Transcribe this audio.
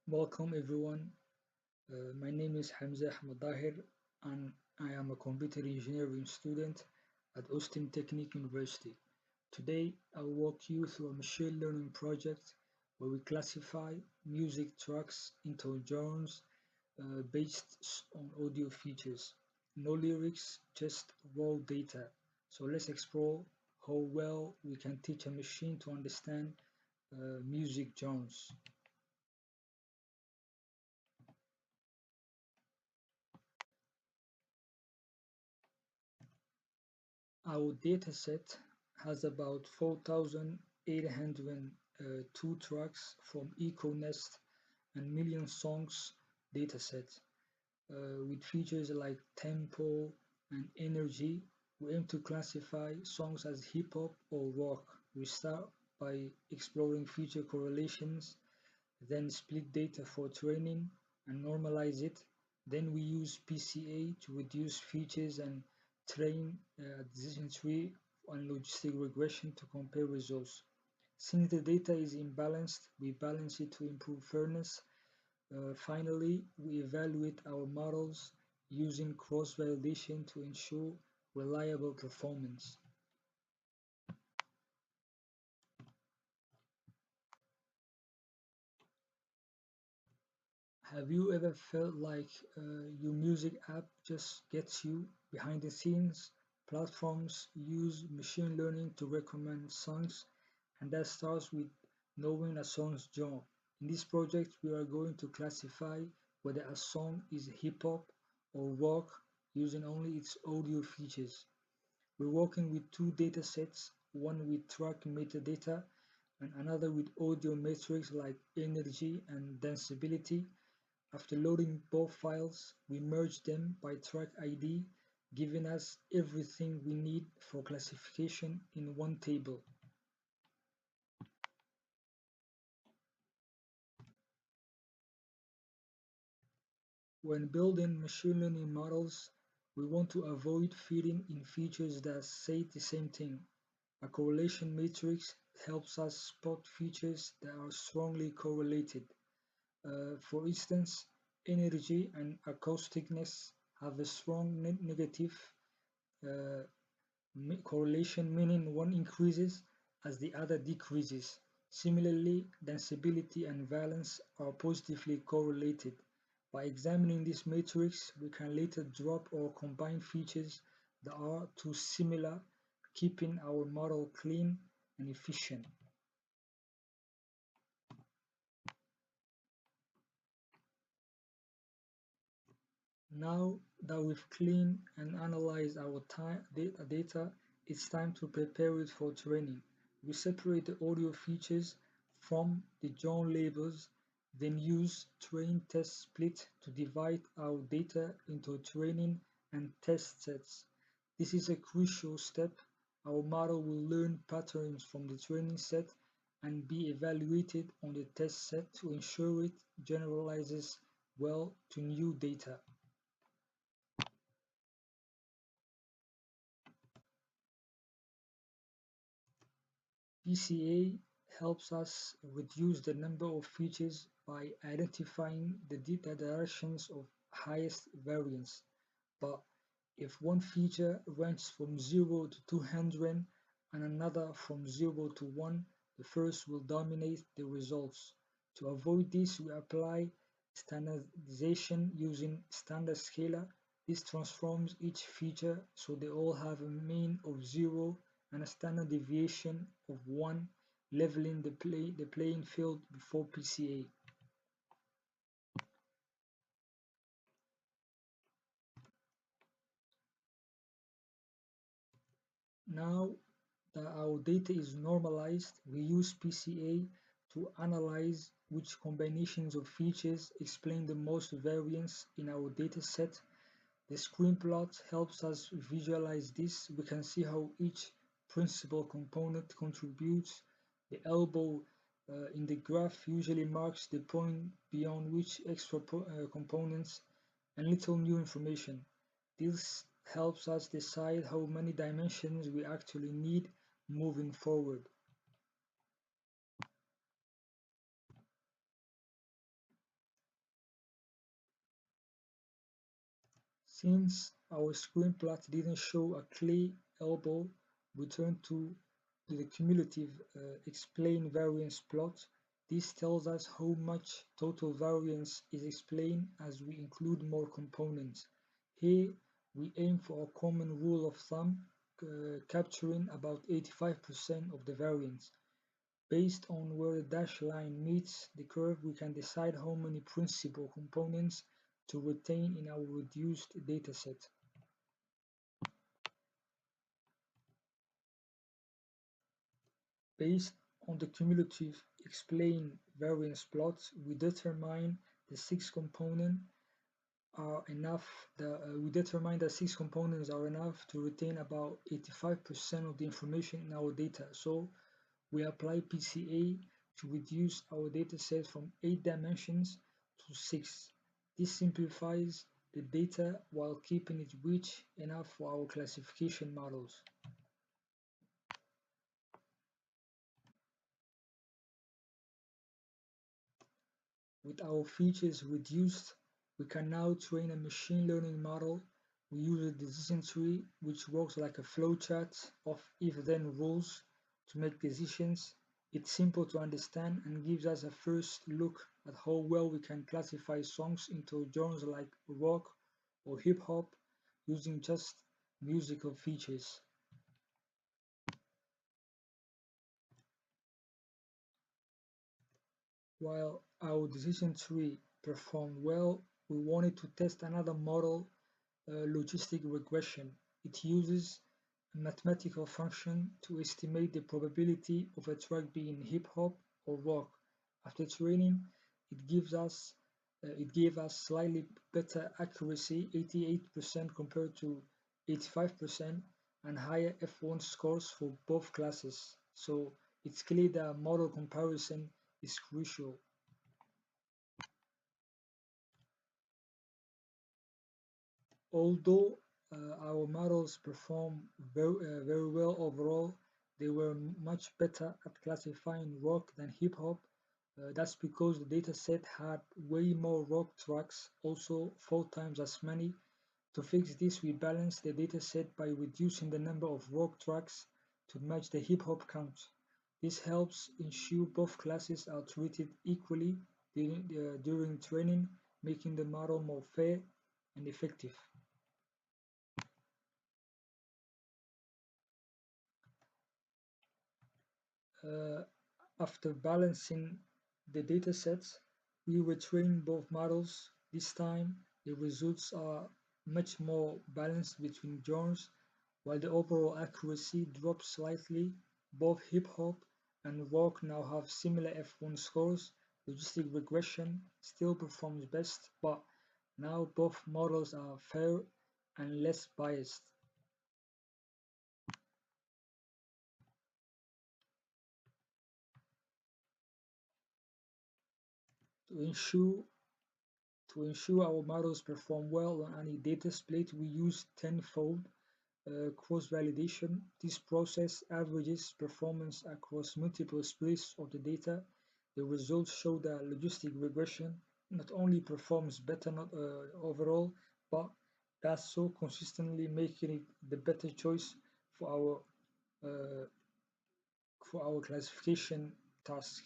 Welcome everyone. My name is Hamza Ahmed Dahir and I am a computer engineering student at Austin Technique University. Today I will walk you through a machine learning project where we classify music tracks into genres based on audio features. No lyrics, just raw data. So let's explore how well we can teach a machine to understand music genres. Our dataset has about 4,802 tracks from EcoNest and Million Songs dataset. With features like tempo and energy, we aim to classify songs as hip hop or rock. We start by exploring feature correlations, then split data for training and normalize it. Then we use PCA to reduce features and train a decision tree and logistic regression to compare results. Since the data is imbalanced, we balance it to improve fairness. Finally, we evaluate our models using cross-validation to ensure reliable performance. Have you ever felt like your music app just gets you behind the scenes? Platforms use machine learning to recommend songs, and that starts with knowing a song's genre. In this project, we are going to classify whether a song is hip hop or rock using only its audio features. We're working with two datasets, one with track metadata and another with audio metrics like energy and danceability. After loading both files, we merge them by track ID, giving us everything we need for classification in one table. When building machine learning models, we want to avoid feeding in features that say the same thing. A correlation matrix helps us spot features that are strongly correlated. For instance, energy and acousticness have a strong negative uh, correlation, meaning one increases as the other decreases. Similarly, danceability and valence are positively correlated. By examining this matrix, we can later drop or combine features that are too similar, keeping our model clean and efficient. Now that we've cleaned and analyzed our data, it's time to prepare it for training. We separate the audio features from the genre labels, then use train test split to divide our data into training and test sets. This is a crucial step. Our model will learn patterns from the training set and be evaluated on the test set to ensure it generalizes well to new data. PCA helps us reduce the number of features by identifying the directions of highest variance. But if one feature ranks from 0 to 200 and another from 0 to 1, the first will dominate the results. To avoid this, we apply standardization using standard scalar. This transforms each feature so they all have a mean of 0 and a standard deviation of 1, leveling the playing field before PCA. Now that our data is normalized, we use PCA to analyze which combinations of features explain the most variance in our dataset. The screen plot helps us visualize this. We can see how each principal component contributes. The elbow in the graph usually marks the point beyond which extra components and little new information. This helps us decide how many dimensions we actually need moving forward. Since our screen plot didn't show a clear elbow, we turn to the cumulative explain variance plot. This tells us how much total variance is explained as we include more components. Here, we aim for a common rule of thumb, capturing about 85% of the variance. Based on where the dashed line meets the curve, we can decide how many principal components to retain in our reduced dataset. Based on the cumulative explain variance plot, we determine the six components are enough. We determine that six components are enough to retain about 85% of the information in our data. So we apply PCA to reduce our dataset from 8 dimensions to 6. This simplifies the data while keeping it rich enough for our classification models. With our features reduced, we can now train a machine learning model. We use a decision tree which works like a flowchart of if-then rules to make decisions. It's simple to understand and gives us a first look at how well we can classify songs into genres like rock or hip hop using just musical features. While our decision tree performed well, we wanted to test another model, logistic regression. It uses a mathematical function to estimate the probability of a track being hip hop or rock. After training, it gave us slightly better accuracy, 88% compared to 85%, and higher F1 scores for both classes. So it's clear that model comparison is crucial. Although our models performed very well overall, they were much better at classifying rock than hip hop. That's because the dataset had way more rock tracks, also 4 times as many. To fix this, we balanced the dataset by reducing the number of rock tracks to match the hip hop count. This helps ensure both classes are treated equally during training, making the model more fair and effective. Uh, After balancing the datasets, we retrained both models. This time, the results are much more balanced between genres, while the overall accuracy drops slightly. Both hip hop and rock now have similar F1 scores. Logistic regression still performs best, but now both models are fair and less biased. To ensure our models perform well on any data split, we use tenfold cross-validation. This process averages performance across multiple splits of the data. The results show that logistic regression not only performs better overall, but does so consistently, making it the better choice for our classification task.